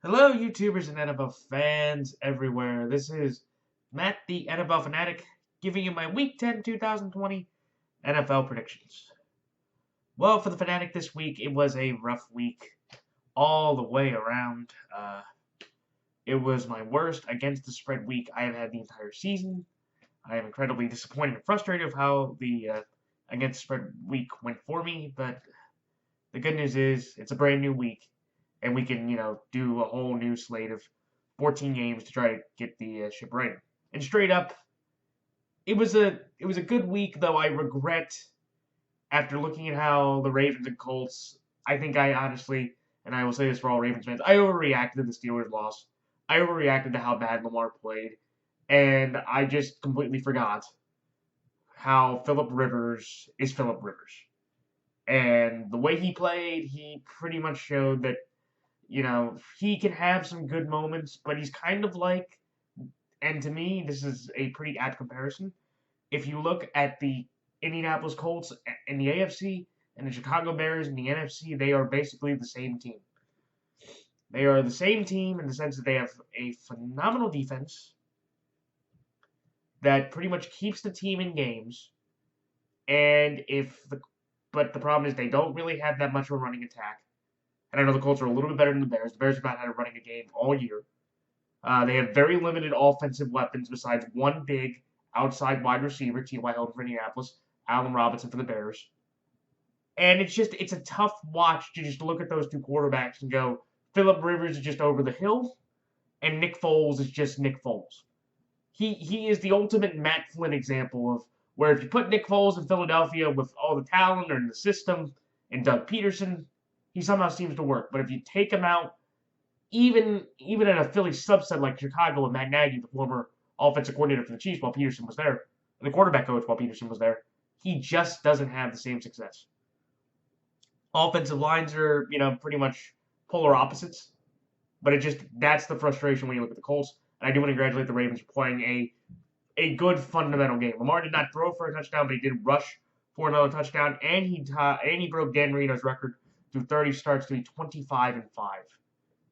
Hello, YouTubers and NFL fans everywhere. This is Matt, the NFL Fanatic, giving you my Week 10 2020 NFL predictions. Well, for the Fanatic this week, it was a rough week all the way around. It was my worst against the spread week I have had the entire season. I am incredibly disappointed and frustrated of how the against the spread week went for me, but the good news is it's a brand new week, and we can do a whole new slate of 14 games to try to get the ship right. And straight up, it was a good week, though I regret after looking at how the Ravens and Colts. I think I honestly, and I will say this for all Ravens fans, I overreacted to the Steelers' loss. I overreacted to how bad Lamar played, and I just completely forgot how Philip Rivers is Philip Rivers. And the way he played, he pretty much showed that he can have some good moments, but he's kind of like, and to me, this is a pretty apt comparison. If you look at the Indianapolis Colts in the AFC and the Chicago Bears in the NFC, they are basically the same team. They are the same team in the sense that they have a phenomenal defense that pretty much keeps the team in games. And but the problem is they don't really have that much of a running attack. And I know the Colts are a little bit better than the Bears. The Bears have not had a running a game all year. They have very limited offensive weapons besides one big outside wide receiver, T.Y. Hilton for Indianapolis, Allen Robinson for the Bears. And it's a tough watch to just look at those two quarterbacks and go, Philip Rivers is just over the hill, and Nick Foles is just Nick Foles. He is the ultimate Matt Flynn example of where if you put Nick Foles in Philadelphia with all the talent or in the system and Doug Peterson, he somehow seems to work. But if you take him out, even in a Philly subset like Chicago with Matt Nagy, the former offensive coordinator for the Chiefs while Peterson was there, and the quarterback coach while Peterson was there, he just doesn't have the same success. Offensive lines are, pretty much polar opposites, but that's the frustration when you look at the Colts. And I do want to congratulate the Ravens for playing a good fundamental game. Lamar did not throw for a touchdown, but he did rush for another touchdown, and he broke Dan Marino's record through 30 starts to be 25-5.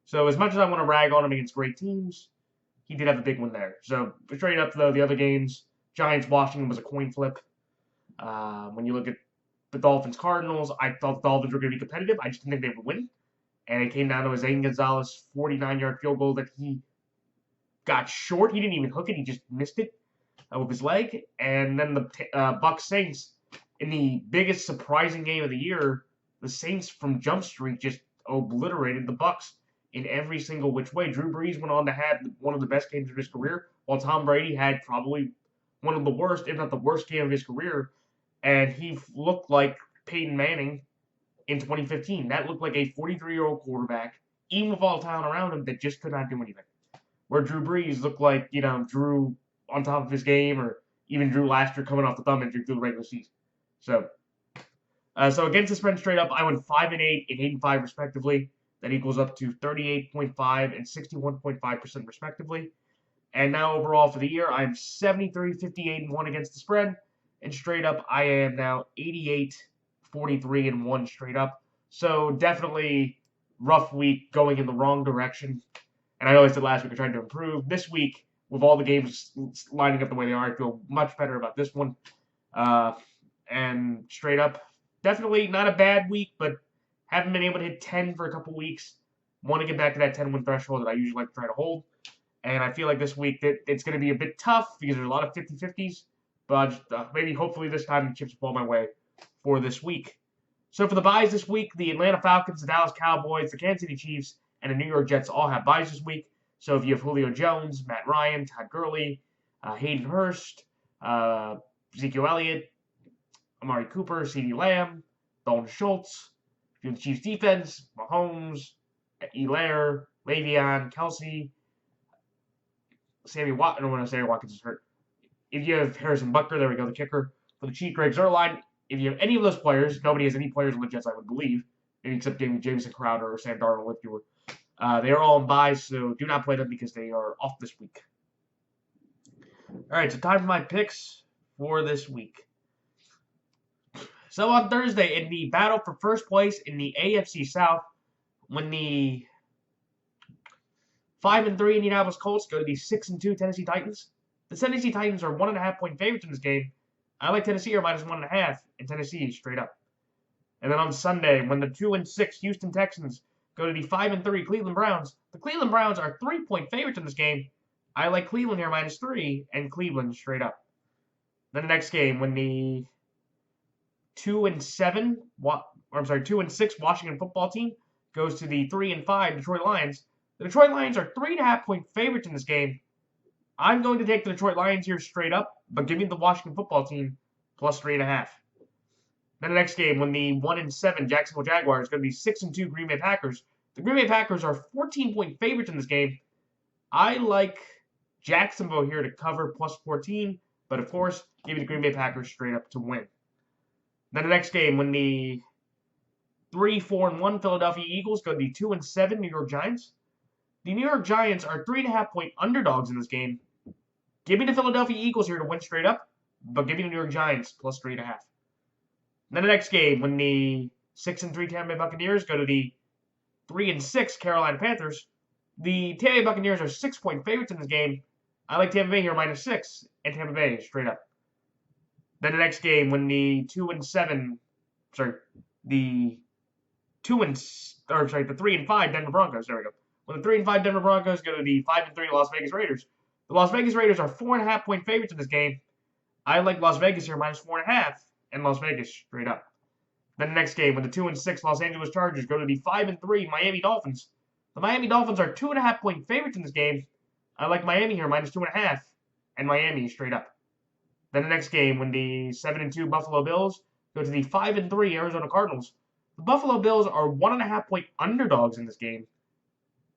So as much as I want to rag on him against great teams, he did have a big one there. So straight up though, the other games, Giants Washington was a coin flip. When you look at the Dolphins Cardinals, I thought the Dolphins were going to be competitive. I just didn't think they would win, and it came down to a Zane Gonzalez 49-yard field goal that he got short. He didn't even hook it; he just missed it with his leg. And then the Bucs Saints in the biggest surprising game of the year, the Saints from Jump Street just obliterated the Bucs in every single which way. Drew Brees went on to have one of the best games of his career, while Tom Brady had probably one of the worst, if not the worst game of his career, and he looked like Peyton Manning in 2015. That looked like a 43-year-old quarterback, even with all the talent around him, that just could not do anything. Where Drew Brees looked like, Drew on top of his game, or even Drew last year coming off the thumb injury through the regular season. So against the spread straight up, I went 5-8 and 8-5 respectively. That equals up to 38.5 and 61.5% respectively. And now overall for the year, I'm 73, 58, and 1 against the spread. And straight up, I am now 88, 43, and 1 straight up. So definitely rough week going in the wrong direction. And I know I said last week I'm trying to improve. This week, with all the games lining up the way they are, I feel much better about this one. And straight up, definitely not a bad week, but haven't been able to hit 10 for a couple weeks. Want to get back to that 10-win threshold that I usually like to try to hold. And I feel like this week that it's going to be a bit tough because there's a lot of 50-50s. But maybe hopefully this time the chips fall my way for this week. So for the buys this week, the Atlanta Falcons, the Dallas Cowboys, the Kansas City Chiefs, and the New York Jets all have buys this week. So if you have Julio Jones, Matt Ryan, Todd Gurley, Hayden Hurst, Ezekiel Elliott, Amari Cooper, CeeDee Lamb, Dalton Schultz. If you have the Chiefs defense, Mahomes, Elaire, Le'Veon, Kelsey, Sammy Watkins. I don't want to say Watkins is hurt. If you have Harrison Butker, there we go, the kicker. For the Chiefs, Greg Zuerlein. If you have any of those players, nobody has any players on the Jets, I would believe, maybe except Jamison Crowder or Sam Darnold if you were. They are all in buys, so do not play them because they are off this week. All right, so time for my picks for this week. So on Thursday, in the battle for first place in the AFC South, when the 5-3 Indianapolis Colts go to the 6-2 Tennessee Titans. The Tennessee Titans are 1.5-point favorites in this game. I like Tennessee or -1.5, and Tennessee straight up. And then on Sunday, when the 2-6 Houston Texans go to the 5-3 Cleveland Browns, the Cleveland Browns are 3-point favorites in this game. I like Cleveland here -3, and Cleveland straight up. Then the next game, when the 2-6 Washington football team goes to the 3-5 Detroit Lions. The Detroit Lions are 3.5-point favorites in this game. I'm going to take the Detroit Lions here straight up, but give me the Washington football team +3.5. Then the next game, when the 1-7 Jacksonville Jaguars go to the 6-2 Green Bay Packers. The Green Bay Packers are 14-point favorites in this game. I like Jacksonville here to cover +14, but of course, give me the Green Bay Packers straight up to win. Then the next game, when the 3-4-1 Philadelphia Eagles go to the 2-7 New York Giants. The New York Giants are 3.5-point underdogs in this game. Give me the Philadelphia Eagles here to win straight up, but give me the New York Giants +3.5. Then the next game, when the 6-3 Tampa Bay Buccaneers go to the 3-6 Carolina Panthers. The Tampa Bay Buccaneers are 6-point favorites in this game. I like Tampa Bay here -6, and Tampa Bay straight up. Then the next game, when the 3-5 Denver Broncos. There we go. When the 3-5 Denver Broncos go to the 5-3 Las Vegas Raiders. The Las Vegas Raiders are 4.5-point favorites in this game. I like Las Vegas here -4.5, and Las Vegas straight up. Then the next game, when the 2-6 Los Angeles Chargers go to the 5-3 Miami Dolphins. The Miami Dolphins are 2.5-point favorites in this game. I like Miami here -2.5, and Miami straight up. Then the next game, when the 7-2 Buffalo Bills go to the 5-3 Arizona Cardinals. The Buffalo Bills are 1.5-point underdogs in this game.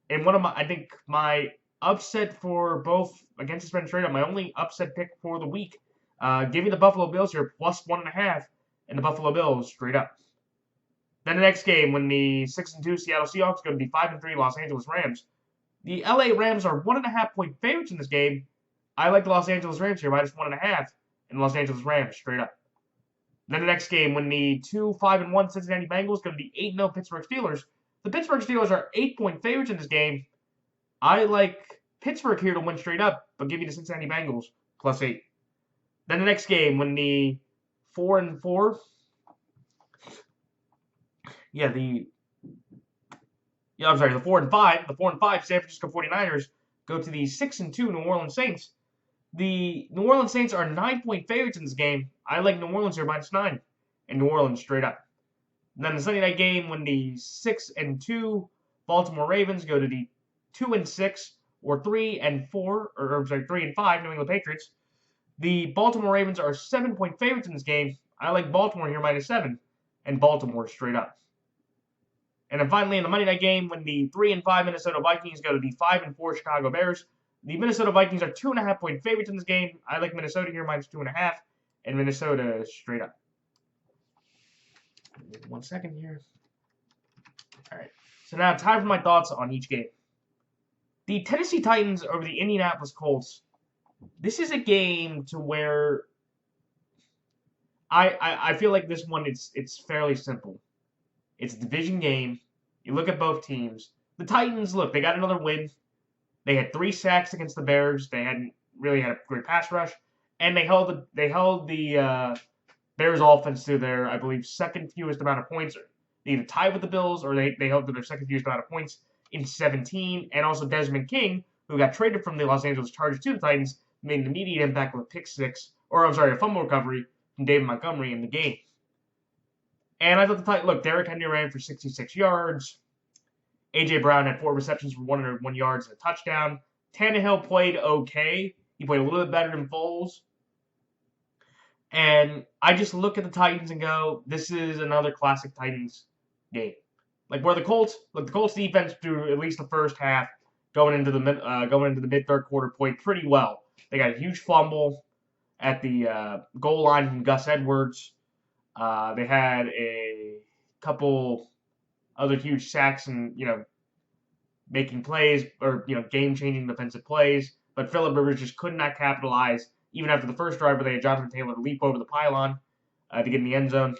And I think my upset for both against the spread straight up, my only upset pick for the week. Give me the Buffalo Bills here +1.5, and the Buffalo Bills straight up. Then the next game, when the 6-2 Seattle Seahawks go to the 5-3 Los Angeles Rams. The LA Rams are 1.5-point favorites in this game. I like the Los Angeles Rams here -1.5, and the Los Angeles Rams straight up. Then the next game, when the 5-1 Cincinnati Bengals go to the 8-0 Pittsburgh Steelers. The Pittsburgh Steelers are 8-point favorites in this game. I like Pittsburgh here to win straight up, but give me the Cincinnati Bengals +8. Then the next game, when the 4-4, the 4-5 San Francisco 49ers go to the 6-2 New Orleans Saints. The New Orleans Saints are 9-point favorites in this game. I like New Orleans here -9, and New Orleans straight up. And then the Sunday night game, when the 6-2 Baltimore Ravens go to the 2-6 or 3-5 New England Patriots. The Baltimore Ravens are 7-point favorites in this game. I like Baltimore here -7, and Baltimore straight up. And then finally, in the Monday night game, when the 3-5 Minnesota Vikings go to the 5-4 Chicago Bears. The Minnesota Vikings are 2.5-point favorites in this game. I like Minnesota here -2.5, and Minnesota straight up. 1 second here. All right. So now time for my thoughts on each game. The Tennessee Titans over the Indianapolis Colts. This is a game to where I feel like this one it's fairly simple. It's a division game. You look at both teams. The Titans, look, they got another win. They had 3 sacks against the Bears. They hadn't really had a great pass rush, and they held the Bears offense to their, I believe, second fewest amount of points. They either tied with the Bills or they held to their second fewest amount of points in 17. And also Desmond King, who got traded from the Los Angeles Chargers to the Titans, made an immediate impact with a fumble recovery from David Montgomery in the game. And I thought the Titans, look, Derrick Henry ran for 66 yards. A.J. Brown had 4 receptions for 101 yards and a touchdown. Tannehill played okay. He played a little bit better than Foles. And I just look at the Titans and go, this is another classic Titans game. Like where the Colts defense through at least the first half, going into the mid third quarter, played pretty well. They got a huge fumble at the goal line from Gus Edwards. They had a couple other huge sacks and making plays or game-changing defensive plays, but Phillip Rivers just could not capitalize. Even after the first drive where they had Jonathan Taylor leap over the pylon to get in the end zone.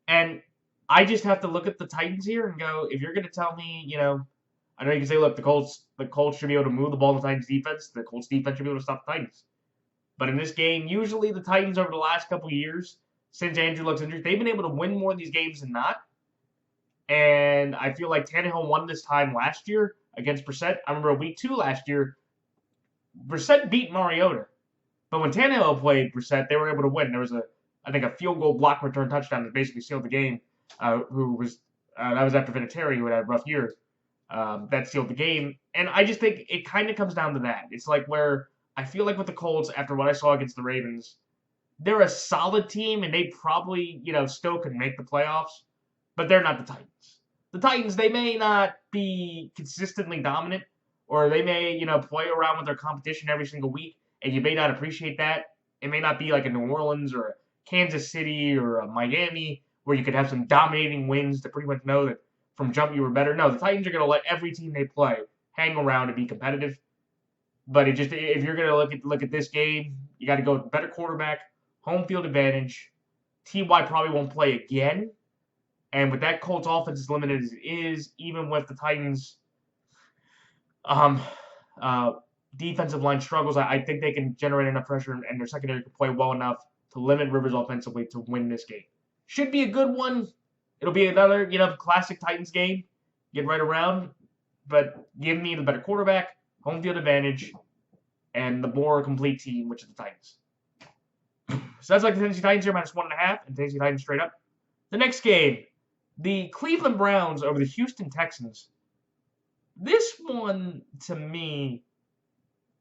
And I just have to look at the Titans here and go, if you're going to tell me, I know you can say, look, the Colts should be able to move the ball in the Titans defense. The Colts defense should be able to stop the Titans. But in this game, usually the Titans over the last couple years, since Andrew Luck's injured, they've been able to win more of these games than not. And I feel like Tannehill won this time last year against Brissett. I remember week 2 last year, Brissett beat Mariota. But when Tannehill played Brissett, they were able to win. There was I think, a field goal block return touchdown that basically sealed the game. That was after Vinatieri, who had a rough year. That sealed the game. And I just think it kind of comes down to that. It's like where I feel like with the Colts, after what I saw against the Ravens, they're a solid team, and they probably, still could make the playoffs, but they're not the Titans. The Titans, they may not be consistently dominant, or they may, play around with their competition every single week, and you may not appreciate that. It may not be like a New Orleans or a Kansas City or a Miami where you could have some dominating wins to pretty much know that from jump you were better. No, the Titans are going to let every team they play hang around and be competitive. But if you're going to look at this game, you got to go with better quarterback, home field advantage. Ty probably won't play again. And with that Colts offense as limited as it is, even with the Titans' defensive line struggles, I think they can generate enough pressure, and their secondary can play well enough to limit Rivers offensively to win this game. Should be a good one. It'll be another, classic Titans game. Get right around. But give me the better quarterback, home field advantage, and the more complete team, which is the Titans. So that's like the Tennessee Titans here, -1.5, and Tennessee Titans straight up. The next game, the Cleveland Browns over the Houston Texans. This one, to me,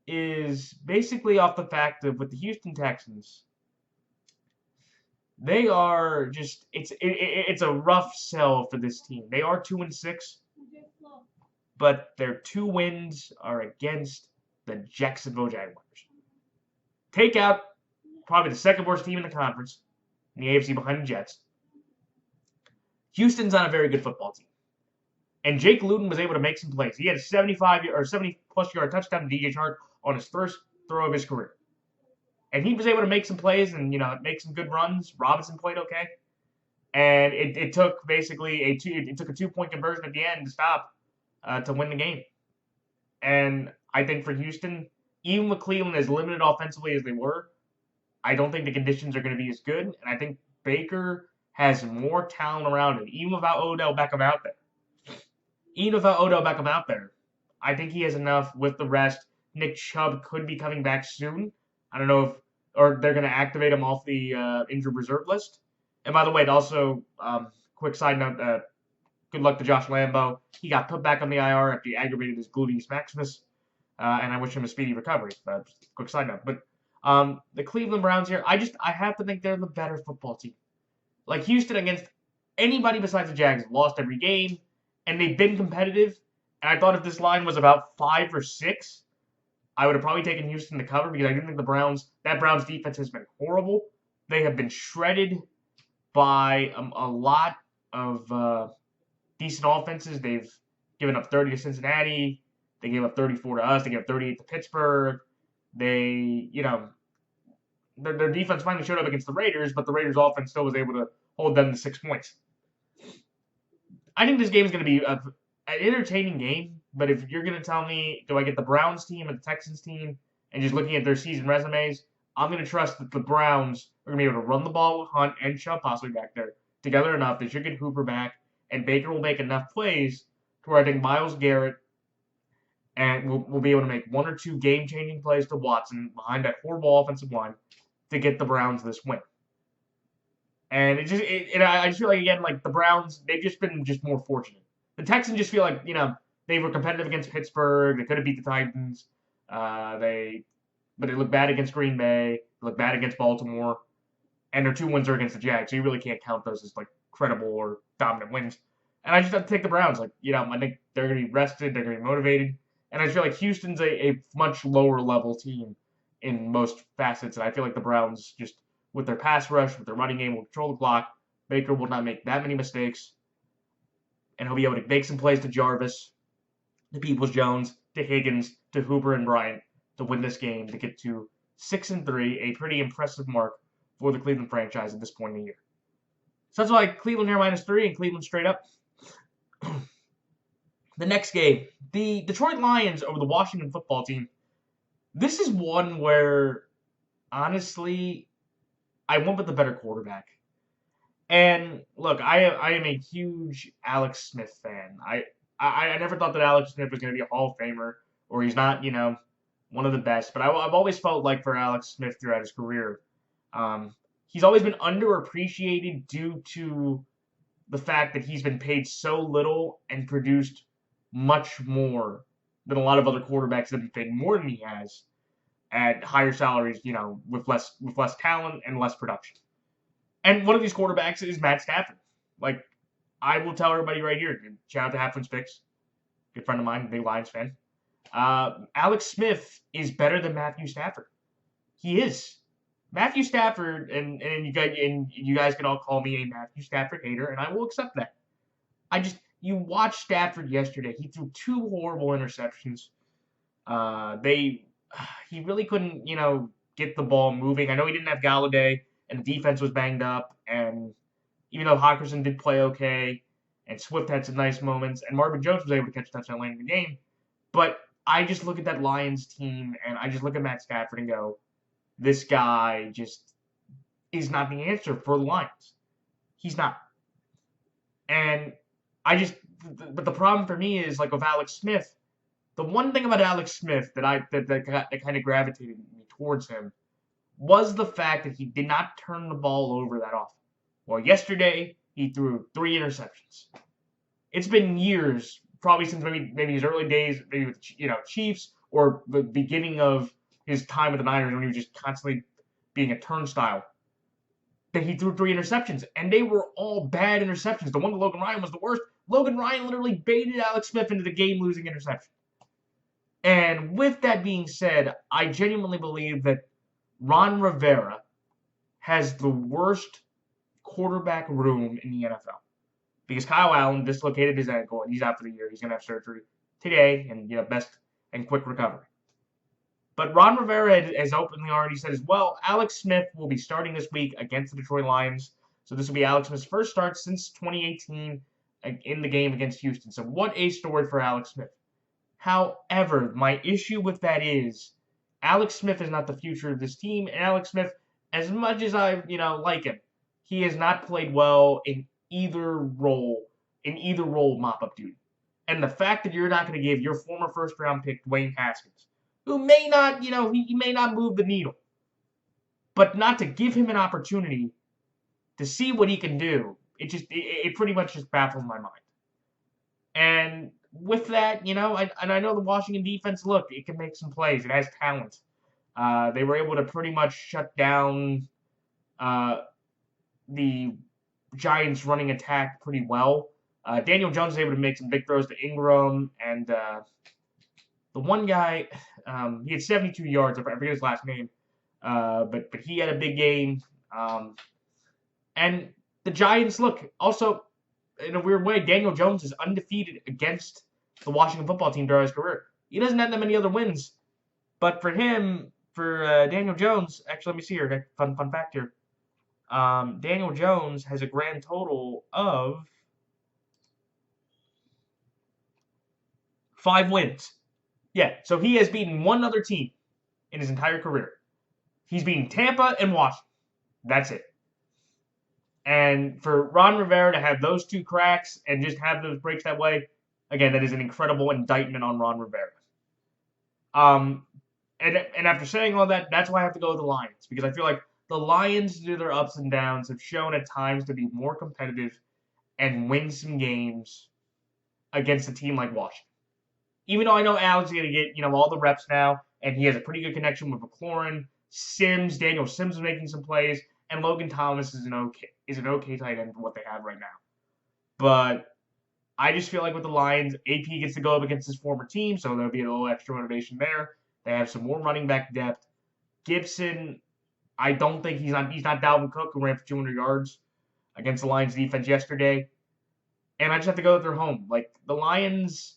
is basically off the fact of with the Houston Texans, they are just it's a rough sell for this team. They are 2-6, but their 2 wins are against the Jacksonville Jaguars. Take out probably the second worst team in the conference in the AFC behind the Jets. Houston's not a very good football team. And Jake Luton was able to make some plays. He had a 70-plus yard touchdown to DJ Chark on his first throw of his career. And he was able to make some plays and, make some good runs. Robinson played okay. And it took basically a 2-point conversion at the end to stop to win the game. And I think for Houston, even with Cleveland as limited offensively as they were, I don't think the conditions are going to be as good. And I think Baker has more talent around him, even without Odell Beckham out there. I think he has enough with the rest. Nick Chubb could be coming back soon. I don't know or they're going to activate him off the injured reserve list. And by the way, also, quick side note, good luck to Josh Lambo. He got put back on the IR after he aggravated his gluteus maximus, and I wish him a speedy recovery. Quick side note. But the Cleveland Browns here, I have to think they're the better football team. Like Houston against anybody besides the Jags lost every game, and they've been competitive. And I thought if this line was about 5 or 6, I would have probably taken Houston to cover because I didn't think that Browns defense has been horrible. They have been shredded by a lot of decent offenses. They've given up 30 to Cincinnati. They gave up 34 to us. They gave up 38 to Pittsburgh. They, their defense finally showed up against the Raiders, but the Raiders' offense still was able to hold them to 6 points. I think this game is going to be an entertaining game, but if you're going to tell me, do I get the Browns team or the Texans team, and just looking at their season resumes, I'm going to trust that the Browns are going to be able to run the ball with Hunt and Chubb possibly back there together enough. They should get Hooper back, and Baker will make enough plays to where I think Myles Garrett and we'll be able to make 1 or 2 game-changing plays to Watson behind that horrible offensive line to get the Browns this win. And I just feel like, again, like the Browns, they've just been more fortunate. The Texans just feel like, they were competitive against Pittsburgh. They could have beat the Titans. But they looked bad against Green Bay. They looked bad against Baltimore. And their 2 wins are against the Jags. So you really can't count those as, like, credible or dominant wins. And I just have to take the Browns. Like, I think they're going to be rested. They're going to be motivated. And I feel like Houston's a much lower level team in most facets. And I feel like the Browns, just with their pass rush, with their running game, will control the clock. Baker will not make that many mistakes. And he'll be able to make some plays to Jarvis, to Peoples-Jones, to Higgins, to Hooper and Bryant to win this game to get to 6-3, a pretty impressive mark for the Cleveland franchise at this point in the year. So that's why Cleveland here -3 and Cleveland straight up. The The next game, the Detroit Lions over the Washington Football Team. This is one where, honestly, I went with the better quarterback. And look, I am a huge Alex Smith fan. I never thought that Alex Smith was going to be a Hall of Famer, or he's not, one of the best. But I've always felt like for Alex Smith throughout his career, he's always been underappreciated due to the fact that he's been paid so little and produced much more than a lot of other quarterbacks that have been paid more than he has at higher salaries, with less talent and less production. And one of these quarterbacks is Matt Stafford. Like, I will tell everybody right here, shout out to Halfwin's Picks, good friend of mine, big Lions fan. Alex Smith is better than Matthew Stafford. He is. Matthew Stafford, and you guys can all call me a Matthew Stafford hater, and I will accept that. You watched Stafford yesterday. He threw 2 horrible interceptions. He really couldn't, get the ball moving. I know he didn't have Galladay, and the defense was banged up, and even though Hawkinson did play okay, and Swift had some nice moments, and Marvin Jones was able to catch a touchdown late in the game, but I just look at that Lions team, and I just look at Matt Stafford and go, this guy just is not the answer for the Lions. He's not. And but the problem for me is, like with Alex Smith, the one thing about Alex Smith that kind of gravitated me towards him was the fact that he did not turn the ball over that often. Well, yesterday, he threw 3 interceptions. It's been years, probably since maybe his early days, maybe with Chiefs, or the beginning of his time with the Niners when he was just constantly being a turnstile, that he threw 3 interceptions. And they were all bad interceptions. The one to Logan Ryan was the worst. Logan Ryan literally baited Alex Smith into the game-losing interception. And with that being said, I genuinely believe that Ron Rivera has the worst quarterback room in the NFL. Because Kyle Allen dislocated his ankle and he's out for the year. He's going to have surgery today and, best and quick recovery. But Ron Rivera has openly already said as well, Alex Smith will be starting this week against the Detroit Lions. So this will be Alex Smith's first start since 2018 in the game against Houston. So what a story for Alex Smith. However, my issue with that is Alex Smith is not the future of this team. And Alex Smith, as much as I, like him, he has not played well in either role mop-up duty. And the fact that you're not going to give your former first-round pick, Dwayne Haskins, who may not, he may not move the needle, but not to give him an opportunity to see what he can do, it pretty much just baffles my mind. And with that, I know the Washington defense, look, it can make some plays. It has talent. They were able to pretty much shut down the Giants' running attack pretty well. Daniel Jones was able to make some big throws to Ingram, and the one guy, he had 72 yards. I forget his last name, but he had a big game. And the Giants, look, also, in a weird way, Daniel Jones is undefeated against the Washington Football Team during his career. He doesn't have that many other wins, but for Daniel Jones, actually, let me see here. Fun fact here. Daniel Jones has a grand total of 5 wins. Yeah, so he has beaten one other team in his entire career. He's beaten Tampa and Washington. That's it. And for Ron Rivera to have those 2 cracks and just have those breaks that way, again, that is an incredible indictment on Ron Rivera. And after saying all that, that's why I have to go with the Lions, because I feel like the Lions, through their ups and downs, have shown at times to be more competitive and win some games against a team like Washington. Even though I know Alex is going to get, all the reps now, and he has a pretty good connection with McLaurin, Daniel Sims is making some plays, and Logan Thomas is an okay tight end for what they have right now. But I just feel like with the Lions, AP gets to go up against his former team, so there'll be a little extra motivation there. They have some more running back depth. Gibson, I don't think he's not Dalvin Cook, who ran for 200 yards against the Lions defense yesterday. And I just have to go with their home. Like, the Lions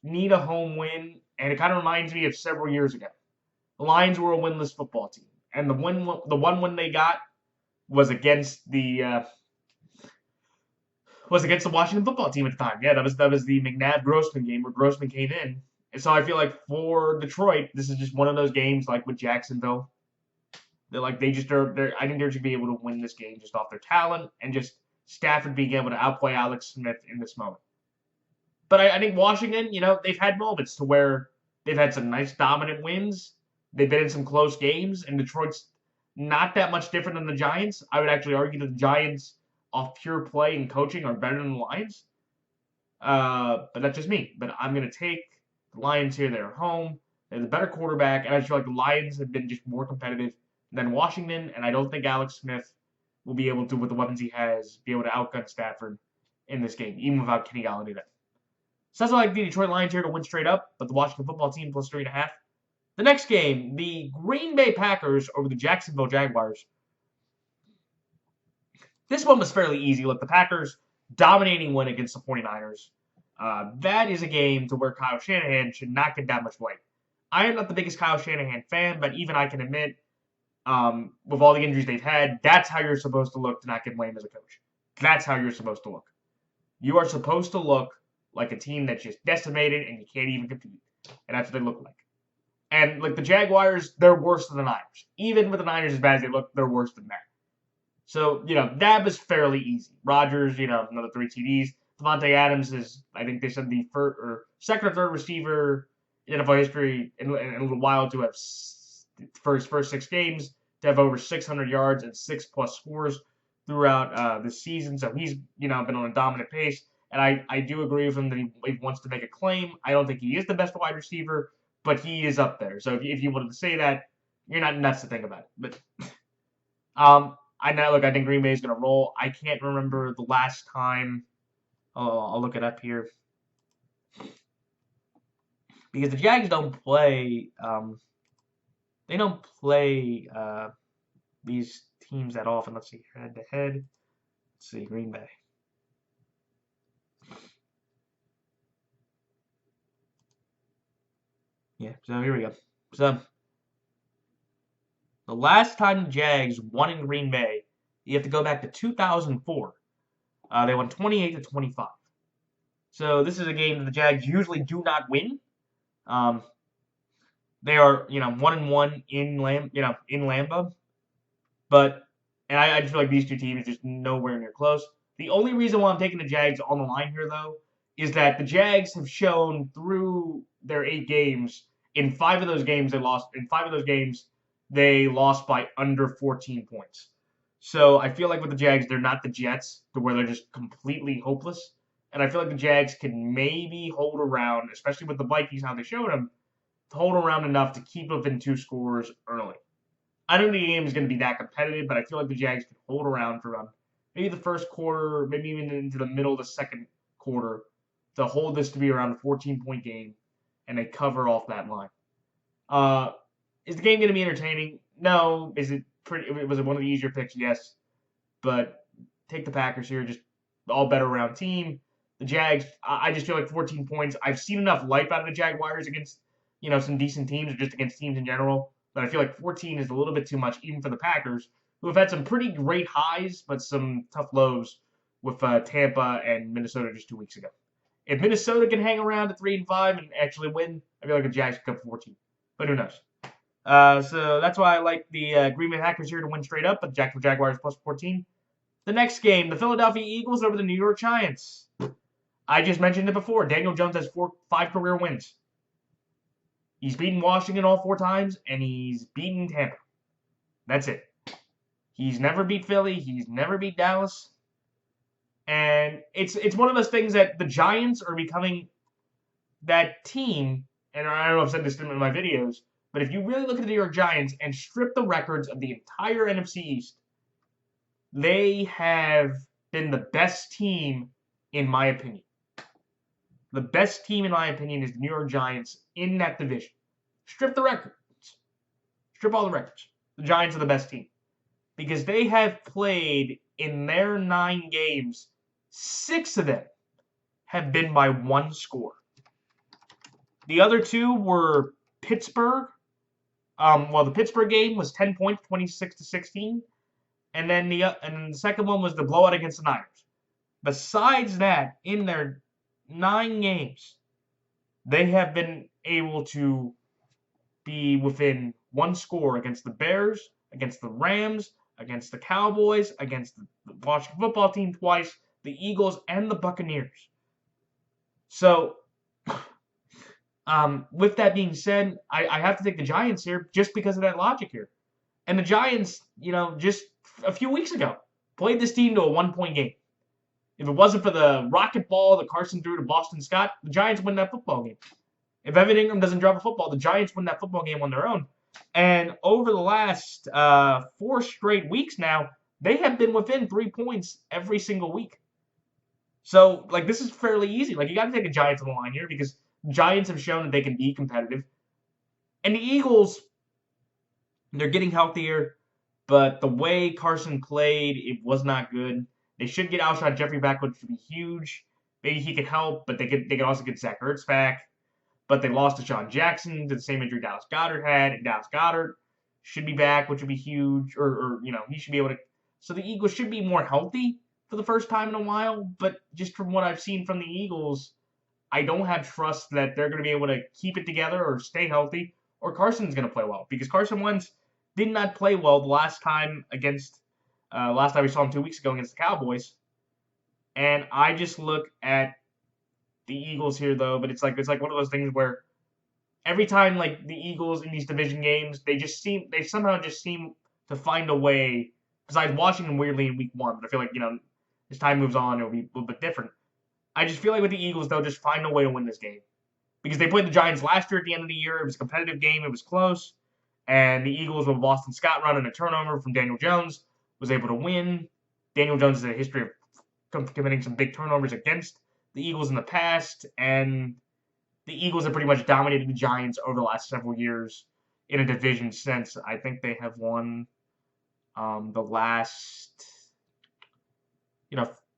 need a home win, and it kind of reminds me of several years ago. The Lions were a winless football team, and the one win they got was against the was against the Washington football team at the time. Yeah, that was the McNabb-Grossman game where Grossman came in. And so I feel like for Detroit, this is just one of those games like with Jacksonville. I think they're just be able to win this game just off their talent and just Stafford being able to outplay Alex Smith in this moment. But I think Washington, they've had moments to where they've had some nice dominant wins. They've been in some close games, and Detroit's not that much different than the Giants. I would actually argue that the Giants, off pure play and coaching, are better than the Lions. But that's just me. But I'm going to take the Lions here. They're home. They're the better quarterback, and I feel like the Lions have been just more competitive than Washington, and I don't think Alex Smith will be able to, with the weapons he has, be able to outgun Stafford in this game, even without Kenny Galladay there. So that's why I like the Detroit Lions here to win straight up, but the Washington football team plus 3.5. The next game, the Green Bay Packers over the Jacksonville Jaguars. This one was fairly easy. Look, the Packers dominating win against the 49ers. That is a game to where Kyle Shanahan should not get that much weight. I am not the biggest Kyle Shanahan fan, but even I can admit, with all the injuries they've had, that's how you're supposed to look to not get blamed as a coach. That's how you're supposed to look. You are supposed to look like a team that's just decimated and you can't even compete. And that's what they look like. And like the Jaguars, they're worse than the Niners. Even with the Niners as bad as they look, they're worse than that. So, that was fairly easy. Rodgers, another 3 TDs. Devontae Adams is, I think they said, the second or third receiver in NFL history in a little while to have, for his first 6 games, to have over 600 yards and 6+ scores throughout the season. So he's, been on a dominant pace. And I do agree with him that he wants to make a claim. I don't think he is the best wide receiver, but he is up there. So if you wanted to say that, you're not nuts to think about it. But I think Green Bay is going to roll. I can't remember the last time. I'll look it up here. Because the Jags don't play. They don't play these teams that often. Let's see, head to head. Let's see, Green Bay. Yeah, so here we go. So, the last time the Jags won in Green Bay, you have to go back to 2004. They won 28-25. So, this is a game that the Jags usually do not win. They are, 1-1 in Lambeau. But, and I just feel like these two teams are just nowhere near close. The only reason why I'm taking the Jags on the line here, though, is that the Jags have shown through their 8 games, in 5 of those games they lost. In 5 of those games, they lost by under 14 points. So I feel like with the Jags, they're not the Jets, to where they're just completely hopeless. And I feel like the Jags can maybe hold around, especially with the Vikings, how they showed them, to hold around enough to keep within 2 scores early. I don't think the game is going to be that competitive, but I feel like the Jags can hold around for around maybe the first quarter, maybe even into the middle of the second quarter, to hold this to be around a 14-point game, and they cover off that line. Is the game going to be entertaining? No. Was it one of the easier picks? Yes. But take the Packers here, just all better around team. The Jags, I just feel like 14 points. I've seen enough life out of the Jaguars against, some decent teams, or just against teams in general, but I feel like 14 is a little bit too much, even for the Packers, who have had some pretty great highs, but some tough lows with Tampa and Minnesota just 2 weeks ago. If Minnesota can hang around at 3-5 and actually win, I feel like the Jags can come 14. But who knows? So that's why I like the Green Bay Packers here to win straight up, but Jacksonville Jaguars plus 14. The next game, the Philadelphia Eagles over the New York Giants. I just mentioned it before. Daniel Jones has 5 career wins. He's beaten Washington all 4 times, and he's beaten Tampa. That's it. He's never beat Philly. He's never beat Dallas. And it's one of those things that the Giants are becoming that team, and I don't know if I've said this in my videos, but if you really look at the New York Giants and strip the records of the entire NFC East, they have been the best team, in my opinion. The best team, in my opinion, is the New York Giants in that division. Strip the records. Strip all the records. The Giants are the best team. Because they have played in their 9 games, 6 of them have been by 1 score. The other 2 were Pittsburgh. The Pittsburgh game was 10 points, 26-16. And then the second one was the blowout against the Niners. Besides that, in their 9 games, they have been able to be within one score against the Bears, against the Rams, against the Cowboys, against the Washington football team twice, the Eagles, and the Buccaneers. So, with that being said, I have to take the Giants here just because of that logic here. And the Giants, just a few weeks ago, played this team to a 1-point game. If it wasn't for the rocket ball that Carson threw to Boston Scott, the Giants win that football game. If Evan Ingram doesn't drop a football, the Giants win that football game on their own. And over the last 4 straight weeks now, they have been within 3 points every single week. So, this is fairly easy. You got to take the Giants on the line here because the Giants have shown that they can be competitive. And the Eagles, they're getting healthier, but the way Carson played, it was not good. They should get Alshon Jeffrey back, which would be huge. Maybe he could help, but they could also get Zach Ertz back. But they lost to Sean Jackson to the same injury Dallas Goedert had, and Dallas Goedert should be back, which would be huge. Or he should be able to. So the Eagles should be more healthy for the first time in a while. But just from what I've seen from the Eagles, I don't have trust that they're going to be able to keep it together or stay healthy, or Carson's going to play well because Carson Wentz did not play well the last time we saw him 2 weeks ago against the Cowboys. And I just look at the Eagles here though, but it's like one of those things where every time the Eagles in these division games, they somehow just seem to find a way. Besides watching them weirdly in week 1, but I feel like as time moves on, it'll be a little bit different. I just feel like with the Eagles, they'll just find a way to win this game because they played the Giants last year at the end of the year. It was a competitive game. It was close, and the Eagles with Boston Scott running a turnover from Daniel Jones was able to win. Daniel Jones has a history of committing some big turnovers against the Eagles in the past, and the Eagles have pretty much dominated the Giants over the last several years in a division sense. I think they have won the last,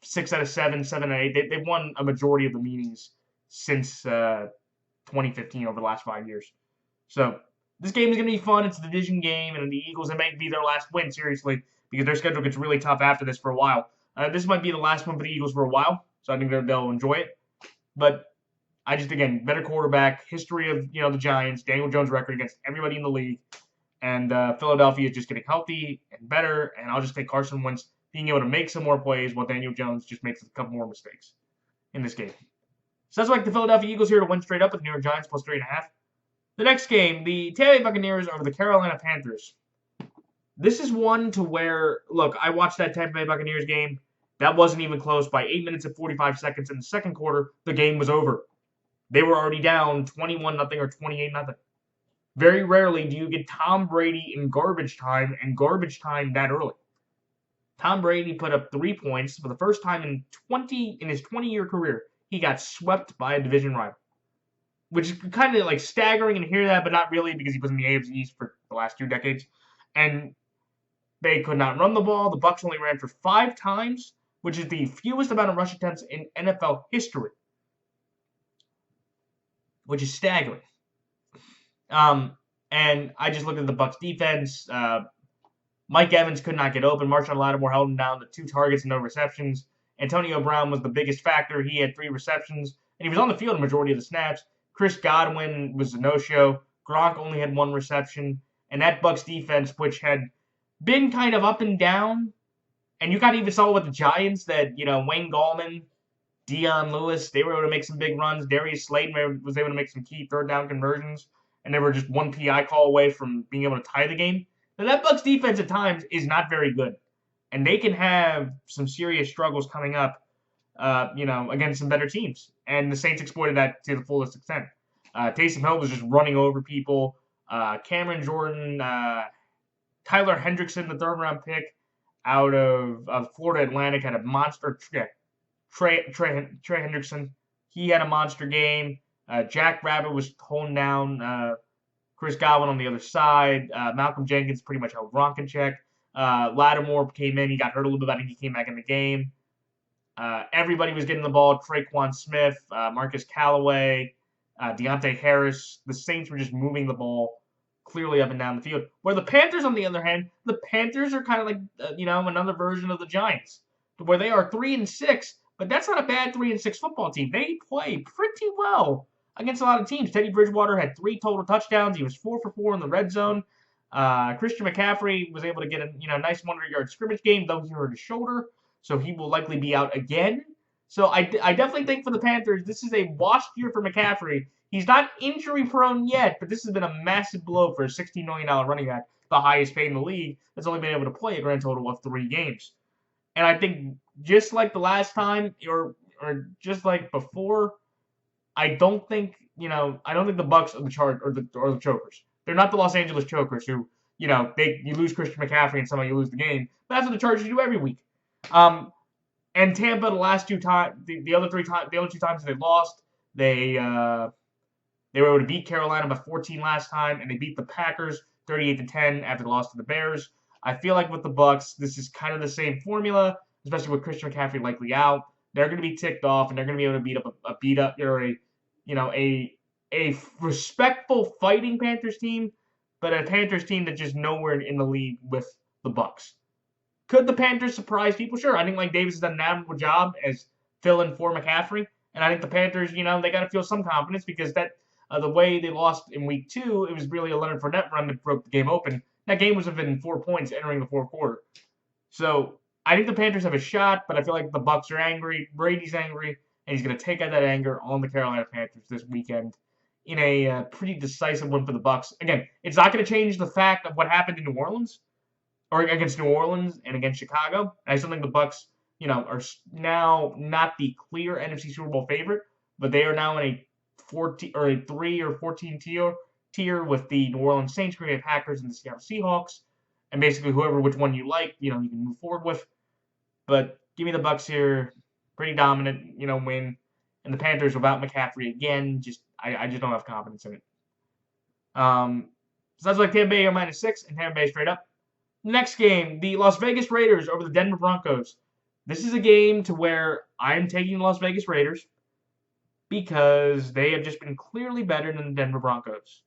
6 out of 7, 7 out of 8. They've won a majority of the meetings since 2015 over the last 5 years. So this game is going to be fun. It's a division game, and the Eagles, it might be their last win, seriously, because their schedule gets really tough after this for a while. This might be the last one for the Eagles for a while, so I think they'll enjoy it. But I just, again, better quarterback, history of, the Giants, Daniel Jones' record against everybody in the league, and Philadelphia is just getting healthy and better, and I'll just take Carson Wentz being able to make some more plays while Daniel Jones just makes a couple more mistakes in this game. So that's like the Philadelphia Eagles here to win straight up with the New York Giants plus 3.5. The next game, the Tampa Bay Buccaneers over the Carolina Panthers. This is one to where, look, I watched that Tampa Bay Buccaneers game. That wasn't even close. By 8 minutes and 45 seconds in the second quarter, the game was over. They were already down 21-0 or 28-0. Very rarely do you get Tom Brady in garbage time and garbage time that early. Tom Brady put up 3 points for the first time in his 20-year career. He got swept by a division rival, which is kind of staggering to hear that, but not really because he was in the AFC East for the last 2 decades. And they could not run the ball. The Bucs only ran for 5 times, which is the fewest amount of rush attempts in NFL history, which is staggering. And I just looked at the Bucs defense. Mike Evans could not get open. Marshawn Lattimore held him down to 2 targets and no receptions. Antonio Brown was the biggest factor. He had 3 receptions, and he was on the field a majority of the snaps. Chris Godwin was a no-show. Gronk only had 1 reception. And that Bucs defense, which had been kind of up and down, and you kind of even saw with the Giants that, Wayne Gallman, Dion Lewis, they were able to make some big runs. Darius Slayton was able to make some key third-down conversions, and they were just 1 PI call away from being able to tie the game. Now, that Bucs defense at times is not very good, and they can have some serious struggles coming up, against some better teams. And the Saints exploited that to the fullest extent. Taysom Hill was just running over people. Cameron Jordan, Tyler Hendrickson, the 3rd-round pick out of Florida Atlantic, had a monster. Trey Hendrickson, he had a monster game. Jack Rabbit was toned down. Chris Godwin on the other side. Malcolm Jenkins pretty much held Gronk in check. Lattimore came in. He got hurt a little bit, but I think he came back in the game. Everybody was getting the ball. Traquan Smith, Marcus Callaway, Deontay Harris. The Saints were just moving the ball clearly up and down the field. Where the Panthers, on the other hand, the Panthers are kind of like, another version of the Giants, where they are 3-6, but that's not a bad 3-6 football team. They play pretty well against a lot of teams. Teddy Bridgewater had 3 total touchdowns. He was 4 for 4 in the red zone. Christian McCaffrey was able to get a nice 100-yard scrimmage game, though he hurt his shoulder, so he will likely be out again. So I definitely think for the Panthers, this is a washed year for McCaffrey. He's not injury prone yet, but this has been a massive blow for a $16 million running back, the highest paid in the league, that's only been able to play a grand total of 3 games. And I think just like the last time, or just like before, I don't think the Bucs are the Chokers. They're not the Los Angeles Chokers who, you lose Christian McCaffrey and somehow you lose the game. But that's what the Chargers do every week. And Tampa, the last 2 times, the other 2 times they lost, they were able to beat Carolina by 14 last time, and they beat the Packers 38-10 after the loss to the Bears. I feel like with the Bucs, this is kind of the same formula, especially with Christian McCaffrey likely out. They're going to be ticked off, and they're going to be able to beat up a respectful fighting Panthers team, but a Panthers team that's just nowhere in the league with the Bucs. Could the Panthers surprise people? Sure. I think Mike Davis has done an admirable job as fill-in for McCaffrey, and I think the Panthers, they got to feel some confidence because that the way they lost in week 2, it was really a Leonard Fournette run that broke the game open. That game was within 4 points entering the fourth quarter. So I think the Panthers have a shot, but I feel like the Bucs are angry, Brady's angry, and he's going to take out that anger on the Carolina Panthers this weekend in a pretty decisive win for the Bucs. Again, it's not going to change the fact of what happened in New Orleans, or against New Orleans and against Chicago. And I still think the Bucs, are now not the clear NFC Super Bowl favorite, but they are now in a 3 or 14 tier with the New Orleans Saints, Green Bay Packers, and the Seattle Seahawks, and basically which one you like, you can move forward with. But give me the Bucs here, pretty dominant, win, and the Panthers without McCaffrey again. I just don't have confidence in it. So that's like Tampa Bay are -6 and Tampa Bay straight up. Next game, the Las Vegas Raiders over the Denver Broncos. This is a game to where I'm taking the Las Vegas Raiders because they have just been clearly better than the Denver Broncos.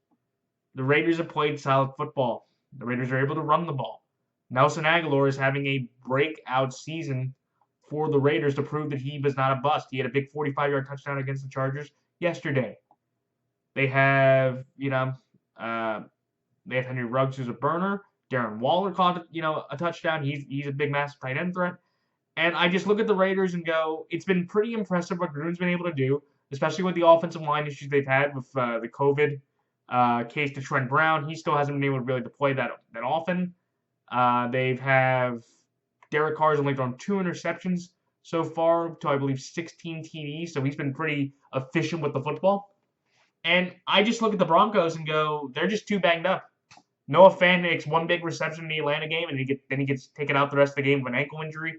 The Raiders have played solid football. The Raiders are able to run the ball. Nelson Aguilar is having a breakout season for the Raiders to prove that he was not a bust. He had a big 45-yard touchdown against the Chargers yesterday. They have, they have Henry Ruggs, who's a burner. Darren Waller caught, a touchdown. He's a big, massive tight end threat. And I just look at the Raiders and go, it's been pretty impressive what Gruden's been able to do, especially with the offensive line issues they've had with the COVID case to Trent Brown. He still hasn't been able to really deploy that often. They've have Derek Carr's only thrown 2 interceptions so far to, I believe, 16 TDs, so he's been pretty efficient with the football. And I just look at the Broncos and go, they're just too banged up. Noah Fant makes 1 big reception in the Atlanta game, and then he gets taken out the rest of the game with an ankle injury.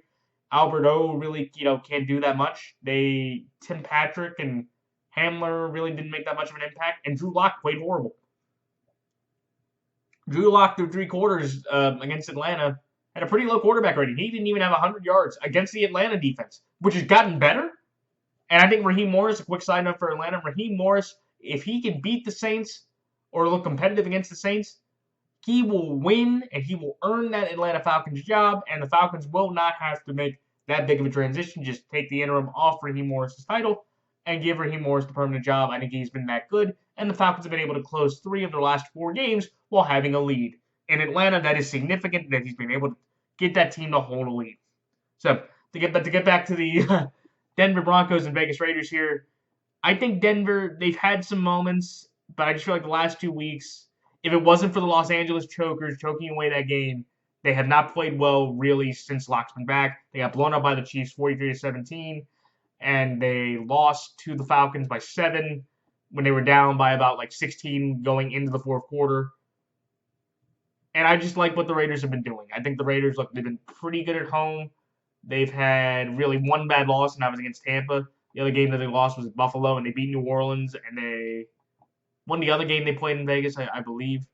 Albert O really, can't do that much. Tim Patrick and Hamler really didn't make that much of an impact, and Drew Lock played horrible. Drew Lock through 3 quarters against Atlanta had a pretty low quarterback rating. He didn't even have 100 yards against the Atlanta defense, which has gotten better. And I think Raheem Morris, a quick side note for Atlanta, Raheem Morris, if he can beat the Saints or look competitive against the Saints, he will win and he will earn that Atlanta Falcons job, and the Falcons will not have to make that big of a transition. Just take the interim off Raheem Morris' title and give Raheem Morris the permanent job. I think he's been that good, and the Falcons have been able to close 3 of their last 4 games while having a lead. In Atlanta, that is significant that he's been able to get that team to hold a lead. So, to get back to the Denver Broncos and Vegas Raiders here, I think Denver, they've had some moments, but I just feel like the last 2 weeks, if it wasn't for the Los Angeles Chokers choking away that game, they have not played well really since Lock's been back. They got blown up by the Chiefs 43-17, and they lost to the Falcons by 7 when they were down by about 16 going into the fourth quarter. And I just like what the Raiders have been doing. I think the Raiders, they've been pretty good at home. They've had really 1 bad loss, and that was against Tampa. The other game that they lost was at Buffalo, and they beat New Orleans, and they won the other game they played in Vegas, I believe.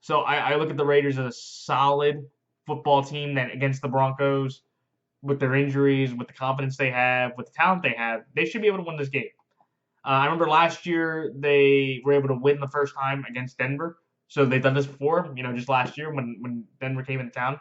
So I look at the Raiders as a solid football team that against the Broncos, with their injuries, with the confidence they have, with the talent they have, they should be able to win this game. I remember last year they were able to win the first time against Denver. So they've done this before, just last year when Denver came into town.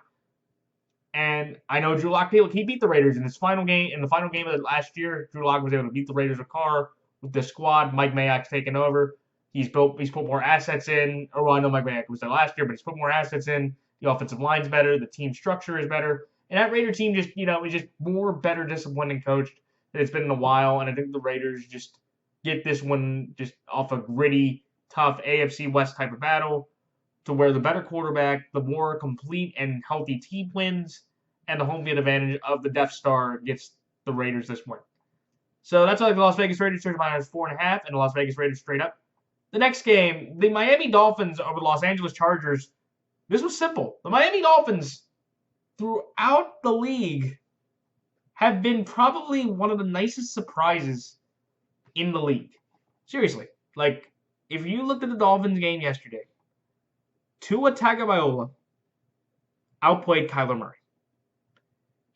And I know Drew Lock he beat the Raiders in his final game. In the final game of the last year, Drew Lock was able to beat the Raiders with Carr with the squad. Mike Mayock's taken over. He's put more assets in. Or well, I know Mike Mayock was there last year, but he's put more assets in. The offensive line's better. The team structure is better. And that Raider team just, is just more better disciplined and coached than it's been in a while. And I think the Raiders just get this one just off a gritty, tough AFC West type of battle to where the better quarterback, the more complete and healthy team wins, and the home field advantage of the Death Star gets the Raiders this win. So that's why the Las Vegas Raiders took minus 4.5, and the Las Vegas Raiders straight up. The next game, the Miami Dolphins over the Los Angeles Chargers. This was simple. The Miami Dolphins, throughout the league, have been probably one of the nicest surprises in the league. Seriously. Like, if you looked at the Dolphins game yesterday, Tua Tagovailoa outplayed Kyler Murray.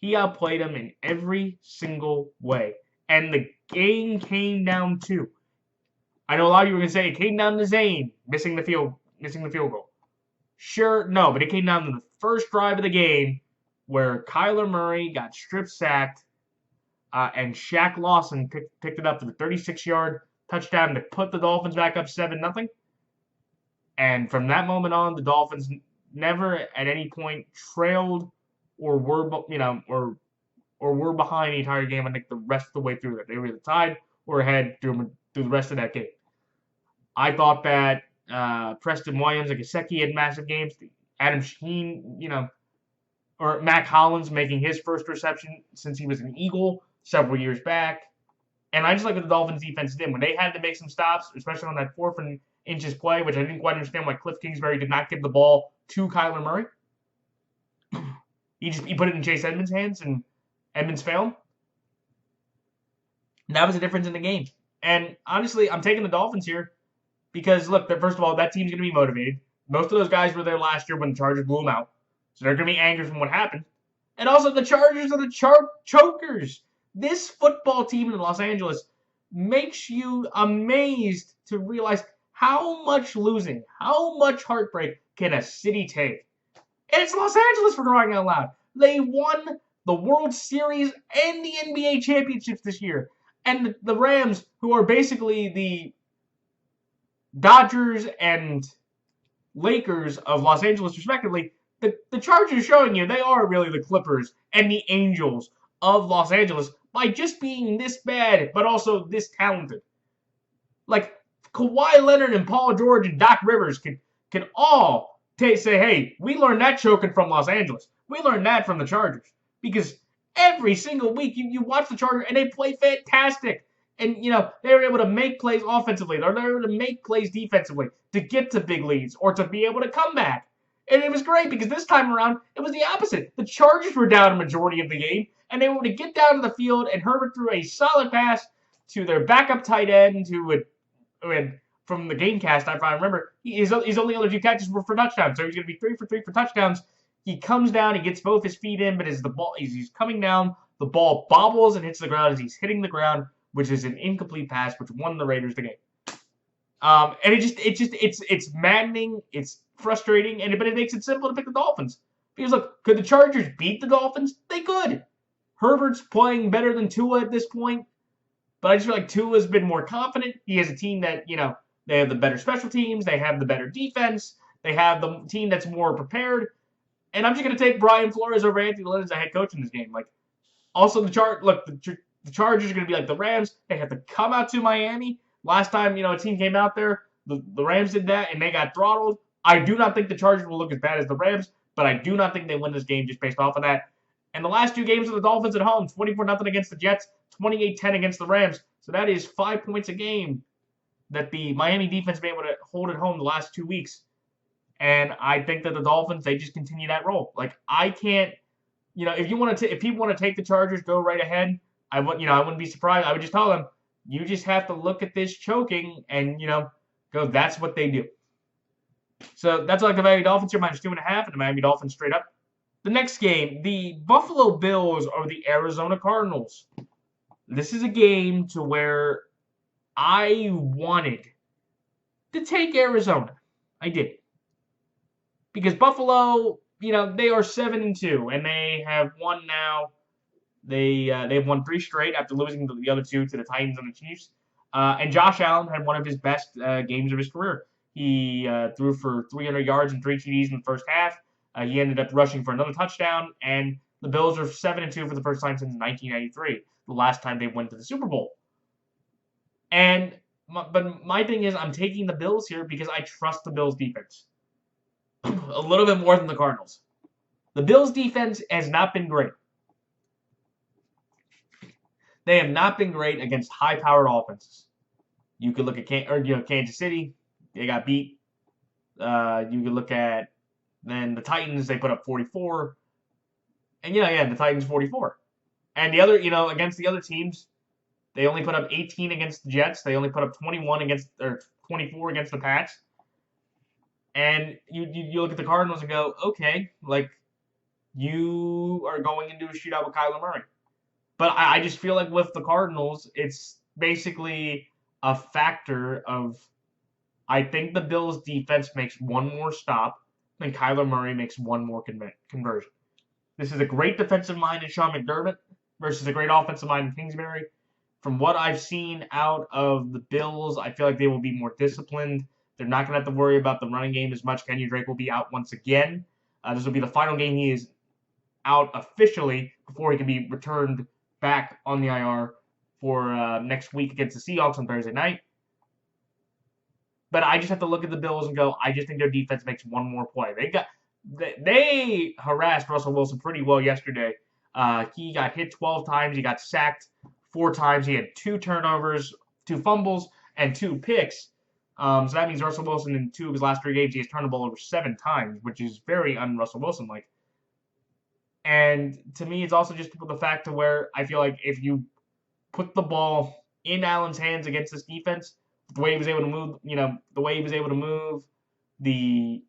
He outplayed him in every single way. And the game came down to, I know a lot of you were going to say it came down to Zane missing the field goal. Sure, no, but it came down to the first drive of the game where Kyler Murray got strip sacked and Shaq Lawson picked it up for the 36-yard touchdown to put the Dolphins back up 7-0. And from that moment on, the Dolphins never at any point trailed or were were behind the entire game. I think the rest of the way through that, they were either tied or ahead through the rest of that game. I thought that Preston Williams and Gesicki had massive games. Adam Shaheen, or Mac Hollins making his first reception since he was an Eagle several years back. And I just like what the Dolphins defense did. When they had to make some stops, especially on that 4th inches play, which I didn't quite understand why Cliff Kingsbury did not give the ball to Kyler Murray. He put it in Chase Edmonds' hands, and Edmonds failed. And that was the difference in the game. And honestly, I'm taking the Dolphins here because, look, first of all, that team's going to be motivated. Most of those guys were there last year when the Chargers blew them out. So they're going to be angry from what happened. And also, the Chargers are the chokers. This football team in Los Angeles makes you amazed to realize how much losing, how much heartbreak can a city take. And it's Los Angeles, for crying out loud. They won the World Series and the NBA championships this year. And the Rams, who are basically the Dodgers and Lakers of Los Angeles, respectively, the Chargers showing you they are really the Clippers and the Angels of Los Angeles by just being this bad, but also this talented. Like, Kawhi Leonard and Paul George and Doc Rivers can all say, hey, we learned that choking from Los Angeles. We learned that from the Chargers. Because every single week you watch the Chargers and they play fantastic. And, they were able to make plays offensively. They're able to make plays defensively to get to big leads or to be able to come back. And it was great because this time around, it was the opposite. The Chargers were down a majority of the game, and they were able to get down to the field, and Herbert threw a solid pass to their backup tight end from the Gamecast, if I remember, his only other 2 catches were for touchdowns. So he's going to be 3 for 3 for touchdowns. He comes down, he gets both his feet in, but as he's coming down, the ball bobbles and hits the ground as he's hitting the ground, which is an incomplete pass, which won the Raiders the game. And it's maddening, it's frustrating, but it makes it simple to pick the Dolphins. Because look, could the Chargers beat the Dolphins? They could. Herbert's playing better than Tua at this point, but I just feel like Tua's been more confident. He has a team that, they have the better special teams, they have the better defense, they have the team that's more prepared. And I'm just going to take Brian Flores over Anthony Lynn as a head coach in this game. Like, also the Chargers are going to be like the Rams. They have to come out to Miami. Last time, a team came out there, the Rams did that, and they got throttled. I do not think the Chargers will look as bad as the Rams, but I do not think they win this game just based off of that. And the last 2 games of the Dolphins at home, 24-0 against the Jets, 28-10 against the Rams. So that is 5 points a game that the Miami defense been able to hold at home the last 2 weeks. And I think that the Dolphins, they just continue that role. Like, I can't, if people want to take the Chargers, go right ahead. I wouldn't be surprised. I would just tell them, you just have to look at this choking and, go, that's what they do. So that's like the Miami Dolphins here, minus 2.5, and the Miami Dolphins straight up. The next game, the Buffalo Bills over the Arizona Cardinals. This is a game to where I wanted to take Arizona. I did. Because Buffalo they are 7-2, and they have won now. They've won 3 straight after losing the other 2 to the Titans and the Chiefs. And Josh Allen had one of his best games of his career. He threw for 300 yards and 3 TDs in the first half. He ended up rushing for another touchdown, and the Bills are 7-2 for the first time since 1993, the last time they went to the Super Bowl. But my thing is, I'm taking the Bills here because I trust the Bills defense a little bit more than the Cardinals. The Bills defense has not been great. They have not been great against high-powered offenses. You could look at Kansas City; they got beat. You could look at then the Titans; they put up 44, and the Titans 44. And the other, against the other teams, they only put up 18 against the Jets. They only put up 24 against the Pats. And you look at the Cardinals and go, okay, like you are going into a shootout with Kyler Murray. But I just feel like with the Cardinals, it's basically a factor of I think the Bills' defense makes one more stop and Kyler Murray makes one more conversion. This is a great defensive mind in Sean McDermott versus a great offensive mind in Kingsbury. From what I've seen out of the Bills, I feel like they will be more disciplined. They're not going to have to worry about the running game as much. Kenyon Drake will be out once again. This will be the final game he is out officially before he can be returned back on the IR for next week against the Seahawks on Thursday night. But I just have to look at the Bills and go, I just think their defense makes one more play. They harassed Russell Wilson pretty well yesterday. He got hit 12 times. He got sacked 4 times. He had 2 turnovers, 2 fumbles, and 2 picks. So that means Russell Wilson in 2 of his last 3 games, he has turned the ball over 7 times, which is very un-Russell Wilson-like. And to me, it's also just the fact to where I feel like if you put the ball in Allen's hands against this defense, the way he was able to move, the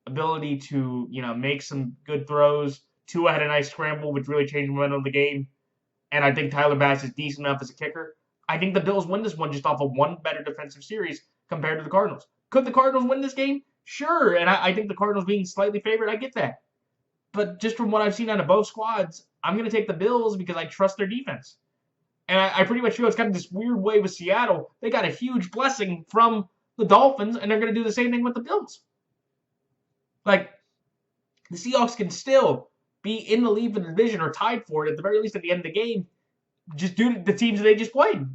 ability to, make some good throws. Tua had a nice scramble, which really changed the momentum of the game. And I think Tyler Bass is decent enough as a kicker. I think the Bills win this one just off of one better defensive series compared to the Cardinals. Could the Cardinals win this game? Sure. And I think the Cardinals being slightly favored, I get that. But just from what I've seen out of both squads, I'm going to take the Bills because I trust their defense. And I pretty much feel it's kind of this weird way with Seattle. They got a huge blessing from the Dolphins, and they're going to do the same thing with the Bills. Like, the Seahawks can still be in the lead for the division or tied for it at the very least at the end of the game, just due to the teams that they just played.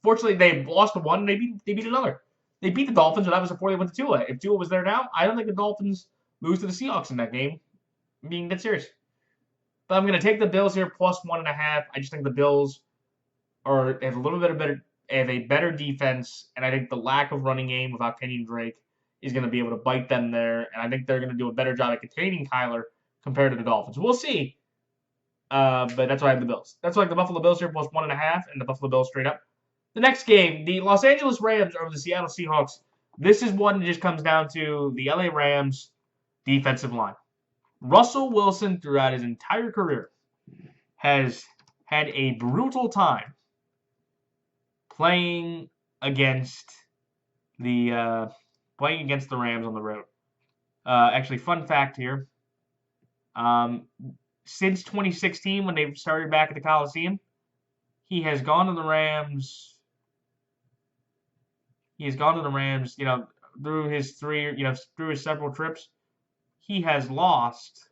Fortunately, they lost to one, and they beat another. They beat the Dolphins, and that was before they went to Tua. If Tua was there now, I don't think the Dolphins lose to the Seahawks in that game. I'm being dead serious. But I'm going to take the Bills here plus 1.5. I just think the Bills have a better defense, and I think the lack of running game without Kenyon Drake is going to be able to bite them there, and I think they're going to do a better job at containing Kyler compared to the Dolphins. We'll see. But that's why I have the Bills. That's why I have the Buffalo Bills here plus 1.5, and the Buffalo Bills straight up. The next game, the Los Angeles Rams over the Seattle Seahawks. This is one that just comes down to the LA Rams defensive line. Russell Wilson, throughout his entire career, has had a brutal time playing against the Rams on the road. Actually, fun fact here. Since 2016, when they started back at the Coliseum, he has gone to the Rams. Through his through his several trips. He has lost.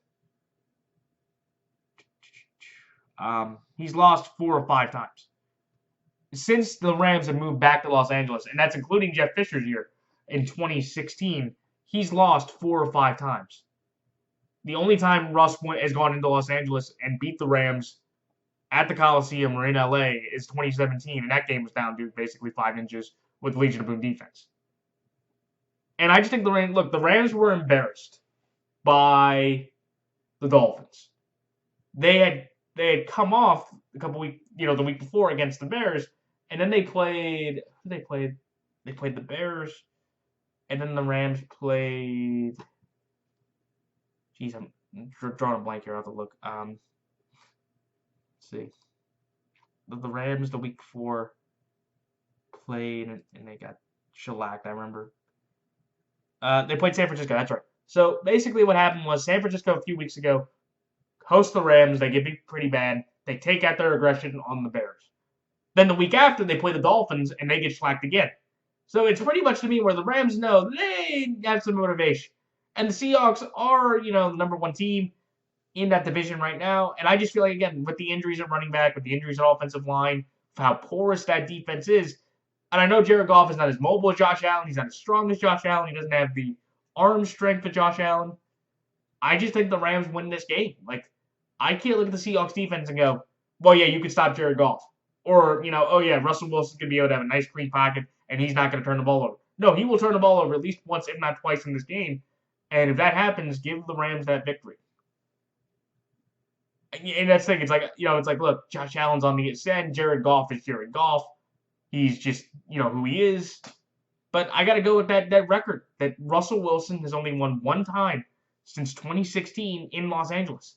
He's lost 4 or 5 times since the Rams have moved back to Los Angeles, and that's including Jeff Fisher's year in 2016. He's lost 4 or 5 times. The only time Russ has gone into Los Angeles and beat the Rams at the Coliseum or in LA is 2017, and that game was down to basically 5 inches with Legion of Boom defense. And I just think the Rams were embarrassed by the Dolphins. They had come off the week before against the Bears, and then they played the Bears, and then the Rams played. Geez, I'm drawing a blank here. I have to look. Let's see. The Rams the week before played, and they got shellacked. I remember. They played San Francisco. That's right. So basically what happened was San Francisco a few weeks ago host the Rams. They get beat pretty bad. They take out their aggression on the Bears. Then the week after, they play the Dolphins, and they get slacked again. So it's pretty much to me where the Rams know they have some motivation. And the Seahawks are, the number one team in that division right now. And I just feel like, again, with the injuries at running back, with the injuries at offensive line, for how porous that defense is. And I know Jared Goff is not as mobile as Josh Allen. He's not as strong as Josh Allen. He doesn't have the arm strength of Josh Allen. I just think the Rams win this game. Like, I can't look at the Seahawks defense and go, well, yeah, you can stop Jared Goff. Or, oh, yeah, Russell Wilson's going to be able to have a nice clean pocket, and he's not going to turn the ball over. No, he will turn the ball over at least once, if not twice in this game. And if that happens, give the Rams that victory. And that's the thing. It's like, look, Josh Allen's on the ascend. Jared Goff is Jared Goff. He's just, who he is. But I got to go with that record that Russell Wilson has only won one time since 2016 in Los Angeles.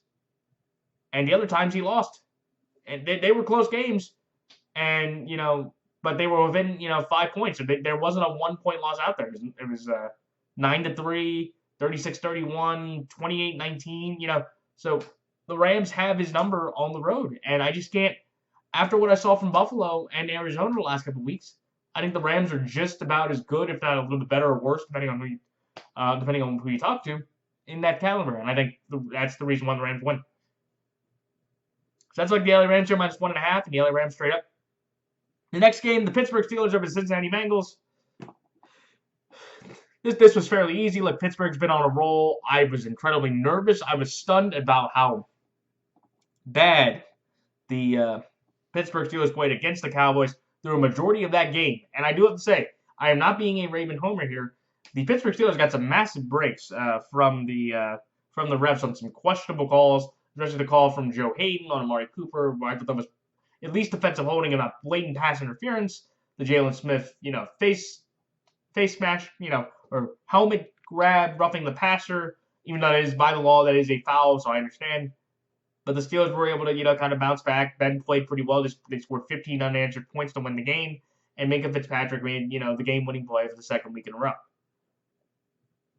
And the other times he lost. And they were close games. And, but they were within, 5 points. So there wasn't a 1 point loss out there. It was 9-3, 36-31, 28-19, So the Rams have his number on the road. And I just can't, after what I saw from Buffalo and Arizona the last couple of weeks, I think the Rams are just about as good, if not a little bit better or worse, depending on who you talk to, in that caliber. And I think that's the reason why the Rams win. So that's like the LA Rams here, -1.5, and the LA Rams straight up. The next game, the Pittsburgh Steelers over the Cincinnati Bengals. This was fairly easy. Look, Pittsburgh's been on a roll. I was incredibly nervous. I was stunned about how bad the Pittsburgh Steelers played against the Cowboys through a majority of that game. And I do have to say, I am not being a Raven homer here. The Pittsburgh Steelers got some massive breaks from the refs on some questionable calls, especially the call from Joe Hayden on Amari Cooper, where I thought that was at least defensive holding and not blatant pass interference. The Jalen Smith, face smash, or helmet grab, roughing the passer, even though it is by the law, that is a foul, so I understand. But the Steelers were able to, kind of bounce back. Ben played pretty well. They scored 15 unanswered points to win the game. And Minka Fitzpatrick made, the game-winning play for the second week in a row.